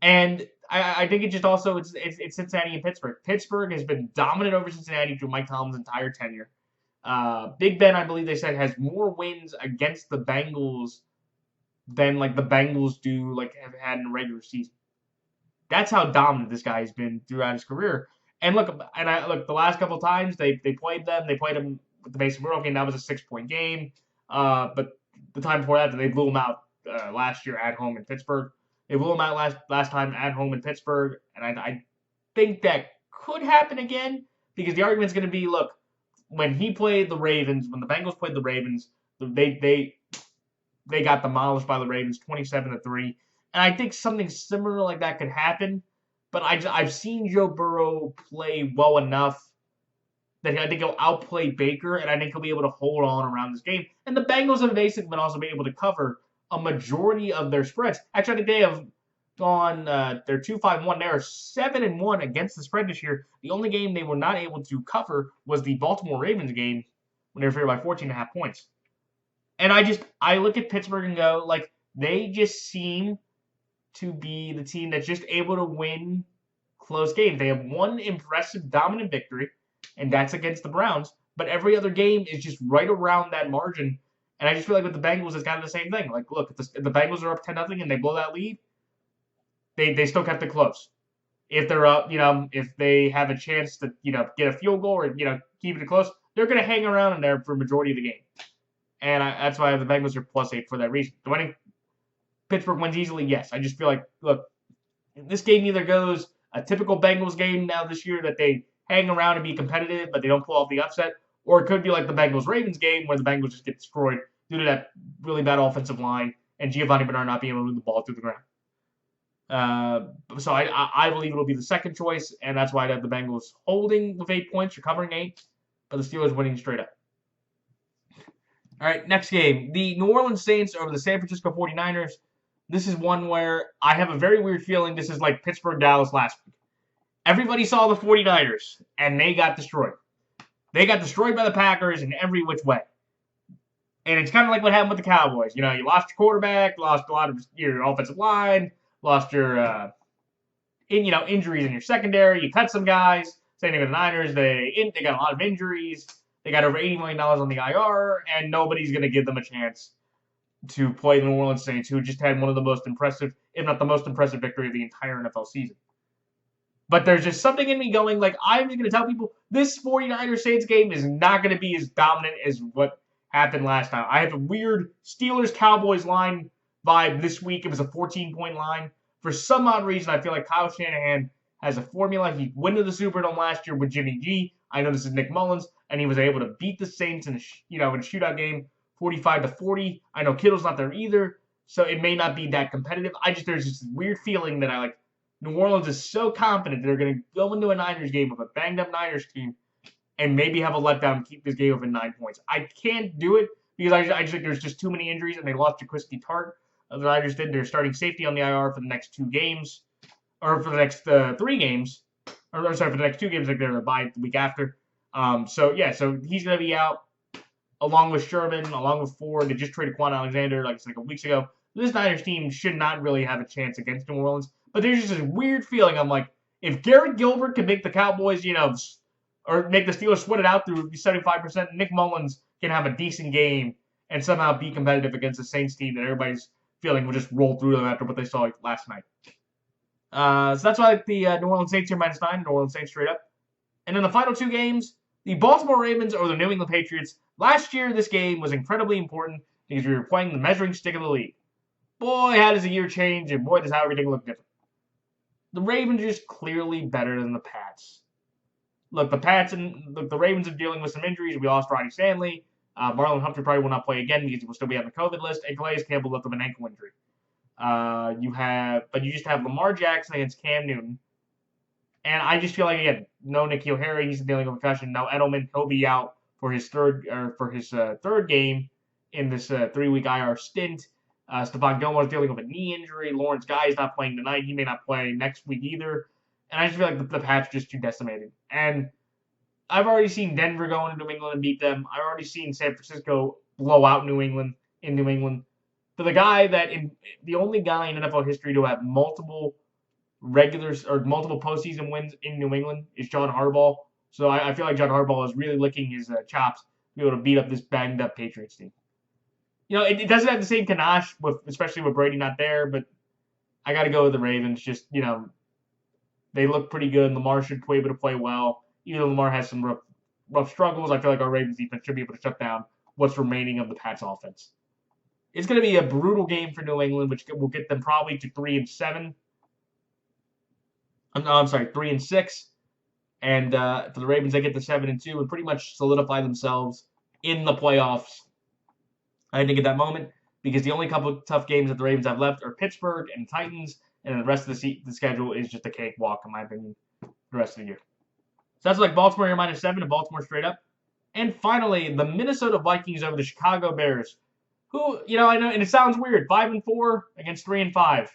And I think it just also, it's Cincinnati and Pittsburgh. Pittsburgh has been dominant over Cincinnati through Mike Tomlin's entire tenure. Big Ben, I believe they said, has more wins against the Bengals than, the Bengals do, have had in a regular season. That's how dominant this guy has been throughout his career. And look, the last couple of times they played them with the Mason Rudolph game. That was a 6-point game. But the time before that, they blew them out last year at home in Pittsburgh. They blew them out last time at home in Pittsburgh, and I think that could happen again because the argument's going to be, look, when he played the Ravens, when the Bengals played the Ravens, they got demolished by the Ravens 27-3, and I think something similar like that could happen. But I've seen Joe Burrow play well enough that I think he'll outplay Baker, and I think he'll be able to hold on around this game. And the Bengals have basically been also been able to cover a majority of their spreads. Actually, I think they have gone, they're 2-5-1. They're 7-1 against the spread this year. The only game they were not able to cover was the Baltimore Ravens game when they were favored by 14.5 points. And I look at Pittsburgh and go, they just seem to be the team that's just able to win close games. They have one impressive dominant victory, and that's against the Browns. But every other game is just right around that margin. And I just feel like with the Bengals, it's kind of the same thing. Look, if the Bengals are up 10-0 and they blow that lead, they still kept it close. If they're up, if they have a chance to, get a field goal or, keep it close, they're going to hang around in there for a majority of the game. And that's why the Bengals are +8 for that reason. Do I think Pittsburgh wins easily? Yes. I just feel like, look, this game either goes a typical Bengals game now this year that they hang around and be competitive, but they don't pull off the upset, or it could be like the Bengals-Ravens game where the Bengals just get destroyed due to that really bad offensive line and Giovanni Bernard not being able to move the ball through the ground. So I believe it'll be the second choice, and that's why I have the Bengals holding with 8 points, or covering 8, but the Steelers winning straight up. All right, next game. The New Orleans Saints over the San Francisco 49ers. This is one where I have a very weird feeling this is like Pittsburgh-Dallas last week. Everybody saw the 49ers, and they got destroyed. They got destroyed by the Packers in every which way. And it's kind of like what happened with the Cowboys. You lost your quarterback, lost a lot of your offensive line, lost your injuries in your secondary. You cut some guys. Same thing with the Niners. They got a lot of injuries. They got over $80 million on the IR, and nobody's going to give them a chance to play the New Orleans Saints, who just had one of the most impressive, if not the most impressive victory of the entire NFL season. But there's just something in me going, like, I'm just going to tell people this 49ers Saints game is not going to be as dominant as what happened last time. I have a weird Steelers-Cowboys line vibe this week. It was a 14-point line. For some odd reason, I feel like Kyle Shanahan has a formula. He went to the Superdome last year with Jimmy G. I know this is Nick Mullins, and he was able to beat the Saints in a shootout game, 45-40. I know Kittle's not there either, so it may not be that competitive. There's this weird feeling that New Orleans is so confident they're going to go into a Niners game with a banged-up Niners team and maybe have a letdown and keep this game within 9 points. I can't do it because I just think there's just too many injuries, and they lost Jaquiski Tartt. The Niners did. They're starting safety on the IR for the next 2 games, or for the next 3 games. For the next 2 games, like they're going to bye the week after. So he's going to be out along with Sherman, along with Ford. They just traded Quan Alexander like a week ago. This Niners team should not really have a chance against New Orleans. But there's just this weird feeling. I'm like, if Garrett Gilbert can make the Cowboys, or make the Steelers sweat it out through 75%, Nick Mullins can have a decent game and somehow be competitive against the Saints team that everybody's feeling will just roll through them after what they saw last night. So that's why I like the New Orleans Saints here -9, New Orleans Saints straight up. And then the final 2 games, the Baltimore Ravens or the New England Patriots. Last year, this game was incredibly important because we were playing the measuring stick of the league. Boy, how does a year change, and boy, does how everything look different. The Ravens are just clearly better than the Pats. Look, the Ravens are dealing with some injuries. We lost Rodney Stanley. Marlon Humphrey probably will not play again because he will still be on the COVID list. And Calais Campbell left with an ankle injury. You just have Lamar Jackson against Cam Newton. And I just feel like, again, no N'Keal Harry, he's dealing with a concussion. No Edelman, he'll be out for his third game in this 3-week IR stint. Stephon Gilmore's dealing with a knee injury. Lawrence Guy is not playing tonight. He may not play next week either. And I just feel like the Pats are just too decimated. And I've already seen Denver go into New England and beat them. I've already seen San Francisco blow out New England in New England. For the only guy in NFL history to have multiple multiple postseason wins in New England is John Harbaugh. So I feel like John Harbaugh is really licking his chops to be able to beat up this banged up Patriots team. It doesn't have the same panache, especially with Brady not there, but I got to go with the Ravens. Just, they look pretty good. Lamar should be able to play well. Even though Lamar has some rough struggles, I feel like our Ravens defense should be able to shut down what's remaining of the Pats offense. It's going to be a brutal game for New England, which will get them probably to 3-7. I'm sorry, 3-6. And for the Ravens, they get to 7-2 and pretty much solidify themselves in the playoffs. I think at that moment, because the only couple of tough games that the Ravens have left are Pittsburgh and Titans, and the rest of the schedule is just a cakewalk, in my opinion, the rest of the year. So that's like Baltimore here -7 and Baltimore straight up. And finally, the Minnesota Vikings over the Chicago Bears, who, I know, and it sounds weird, 5-4 against 3-5.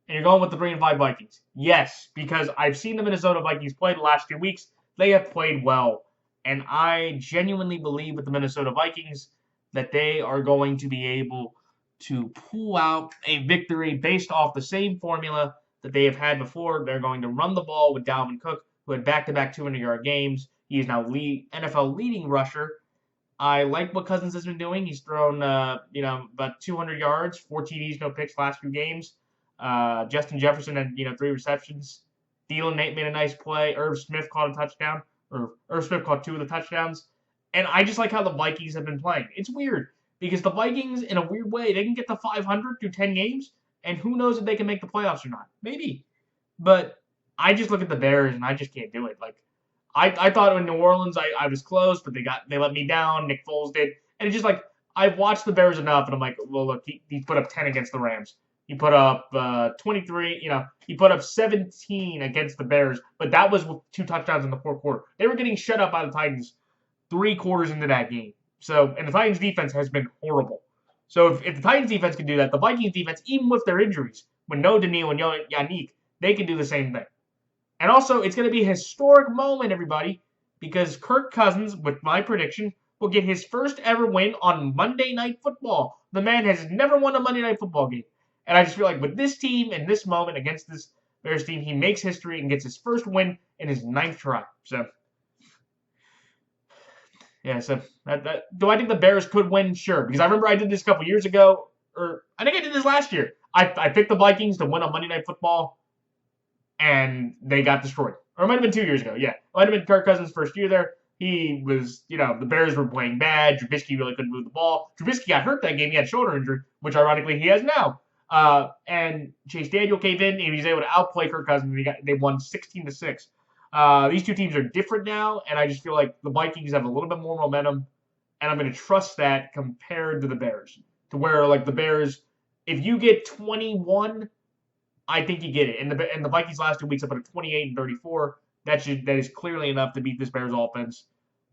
And you're going with the 3-5 Vikings. Yes, because I've seen the Minnesota Vikings play the last 2 weeks. They have played well. And I genuinely believe with the Minnesota Vikings that they are going to be able to pull out a victory based off the same formula that they have had before. They're going to run the ball with Dalvin Cook, who had back-to-back 200-yard games. He is now NFL leading rusher. I like what Cousins has been doing. He's thrown, about 200 yards, 4 TDs, no picks last few games. Justin Jefferson had, 3 receptions. Thielen made a nice play. Irv Smith caught a touchdown, or Irv Smith caught 2 of the touchdowns. And I just like how the Vikings have been playing. It's weird because the Vikings, in a weird way, they can get to 500 through 10 games, and who knows if they can make the playoffs or not. Maybe. But I just look at the Bears, and I just can't do it. I thought in New Orleans I was close, but they let me down. Nick Foles did. And it's just like, I've watched the Bears enough, and I'm like, well, look, he put up 10 against the Rams. He put up 23, he put up 17 against the Bears, but that was with 2 touchdowns in the fourth quarter. They were getting shut up by the Titans 3 quarters into that game. And the Titans defense has been horrible. So if the Titans defense can do that, the Vikings defense, even with their injuries, with no Daniil and no Yannick, they can do the same thing. And also, it's going to be a historic moment, everybody, because Kirk Cousins, with my prediction, will get his first ever win on Monday Night Football. The man has never won a Monday Night Football game. And I just feel like with this team and this moment against Bears team. He makes history and gets his first win in his 9th try. So, yeah, so do I think the Bears could win? Sure, because I remember I did this a couple years ago, or I think I did this last year. I picked the Vikings to win on Monday Night Football, and they got destroyed. Or it might have been 2 years ago. Yeah, it might have been Kirk Cousins' first year there. He was, the Bears were playing bad. Trubisky really couldn't move the ball. Trubisky got hurt that game. He had shoulder injury, which ironically he has now. And Chase Daniel came in and he was able to outplay Kirk Cousins. They won 16-6. These two teams are different now, and I just feel like the Vikings have a little bit more momentum, and I'm going to trust that compared to the Bears. To where, like, the Bears, if you get 21, I think you get it. And the Vikings last 2 weeks have put a 28-34. That is clearly enough to beat this Bears offense,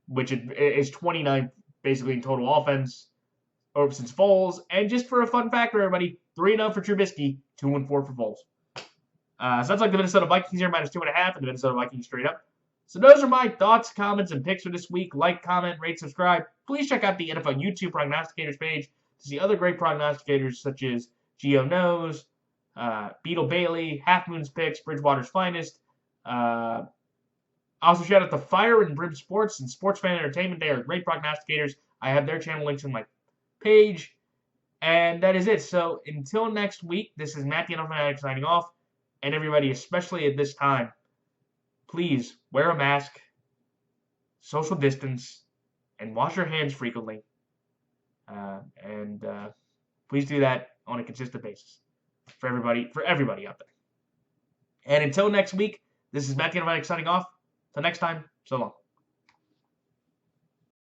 which is 29th basically in total offense since Foles. And just for a fun factor, everybody, 3-0 for Trubisky, 2-4 for Foles. So that's like the Minnesota Vikings here, -2.5, and the Minnesota Vikings straight up. So those are my thoughts, comments, and picks for this week. Like, comment, rate, subscribe. Please check out the NFL YouTube Prognosticators page to see other great prognosticators such as Geo Knows, Beetle Bailey, Half Moon's Picks, Bridgewater's Finest. Also, shout out to Fire and Brim Sports and Sports Fan Entertainment. They are great prognosticators. I have their channel links on my page. And that is it. So until next week, this is Matt the NFL Fanatic signing off. And everybody, especially at this time, please wear a mask, social distance, and wash your hands frequently. Please do that on a consistent basis for everybody out there. And until next week, this is Matt the NFL Fanatic signing off. Till next time, so long.